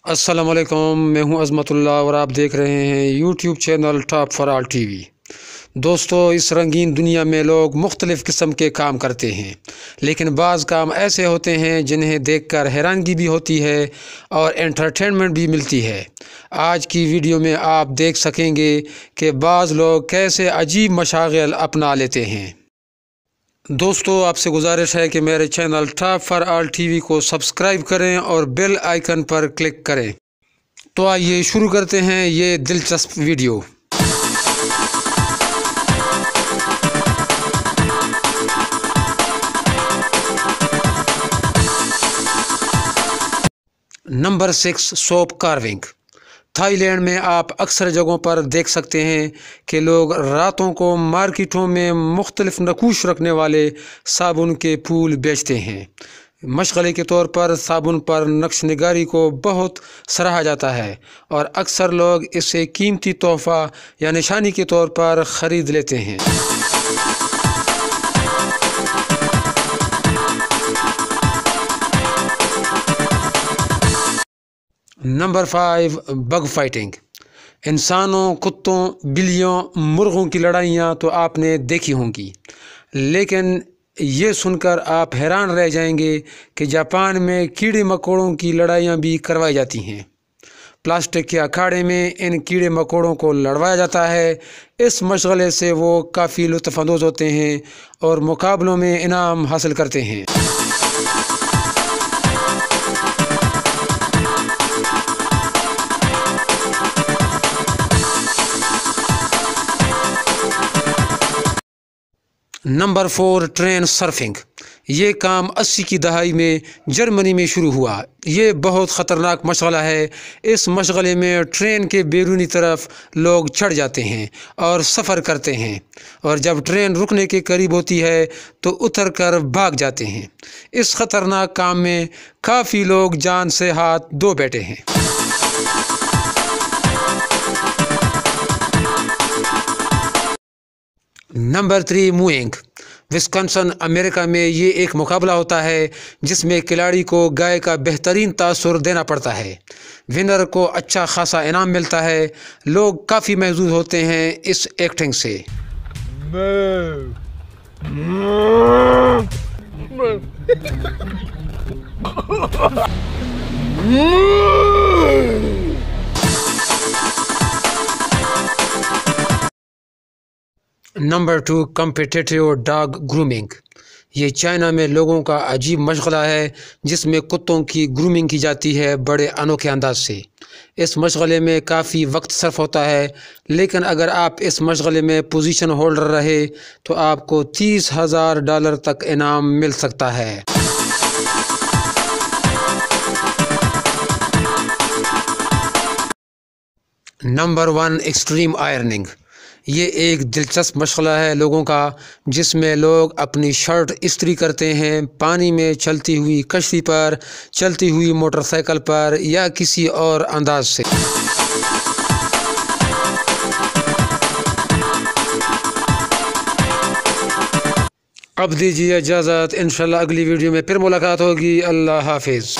अस्सलाम वालेकुम, मैं हूं अज़मतुल्लाह और आप देख रहे हैं YouTube channel top for all TV. दोस्तों, इस रंगीन दुनिया में लोग मुख्तलिफ़ किस्म के काम करते हैं, लेकिन बाज़ काम ऐसे होते हैं जिन्हें देखकर हैरानगी भी होती है और एंटरटेनमेंट भी मिलती है। आज की वीडियो में आप देख सकेंगे कि बाज़ लोग कैसे अजीब मशागिल अपना लेते हैं। दोस्तों, आपसे गुजारिश है कि मेरे channel top for all TV को सब्सक्राइब करें और बेल आइकन पर क्लिक करें। तो आइए शुरू करते हैं ये दिलचस्प video. Number 6, soap carving. Thailand में आप अक्सर जगहों पर देख सकते हैं कि लोग रातों को मार्केटों में मुख्तलिफ नकूश रखने वाले साबुन के फूल बेचते हैं। मशगले के तौर पर साबुन पर नक्श निगारी को बहुत सराहा जाता है और अक्सर लोग इसे कीमती तोहफ़ा या निशानी के तौर पर ख़रीद लेते हैं। Number 5, bug fighting. इंसानों, कुत्तों, बिल्लियों, मुर्गों की लड़ाइयाँ तो आपने देखी होंगी, लेकिन ये सुनकर आप हैरान रह जाएंगे कि जापान में कीड़े मकोड़ों की लड़ाइयाँ भी करवाई जाती हैं। प्लास्टिक के अखाड़े में इन कीड़े मकोड़ों को लड़वाया जाता है। इस मशगले से वो काफ़ी लुत्फ़अंदोज़ होते हैं और मुकाबलों में इनाम हासिल करते हैं। Number 4, train surfing. ये काम 80 की दहाई में जर्मनी में शुरू हुआ। ये बहुत ख़तरनाक मशगला है। इस मशगले में ट्रेन के बैरूनी तरफ लोग चढ़ जाते हैं और सफ़र करते हैं, और जब ट्रेन रुकने के करीब होती है तो उतर कर भाग जाते हैं। इस ख़तरनाक काम में काफ़ी लोग जान से हाथ धो बैठे हैं। नंबर 3, मूइंग। विस्कॉन्सिन, अमेरिका में ये एक मुकाबला होता है जिसमें खिलाड़ी को गाय का बेहतरीन तासुर देना पड़ता है। विनर को अच्छा खासा इनाम मिलता है। लोग काफ़ी महसूस होते हैं इस एक्टिंग से। Number 2, competitive dog grooming. ये चाइना में लोगों का अजीब मशगला है जिसमें कुत्तों की ग्रूमिंग की जाती है बड़े अनोखे अंदाज से। इस मशगले में काफ़ी वक्त सर्फ होता है, लेकिन अगर आप इस मशगले में पोजीशन होल्डर रहे तो आपको $30,000 तक इनाम मिल सकता है। Number 1, extreme ironing. ये एक दिलचस्प मशगला है लोगों का, जिसमें लोग अपनी शर्ट इस्त्री करते हैं पानी में चलती हुई कश्ती पर, चलती हुई मोटरसाइकिल पर या किसी और अंदाज से। अब दीजिए इजाज़त, इंशाल्लाह अगली वीडियो में फिर मुलाकात होगी। अल्लाह हाफिज़।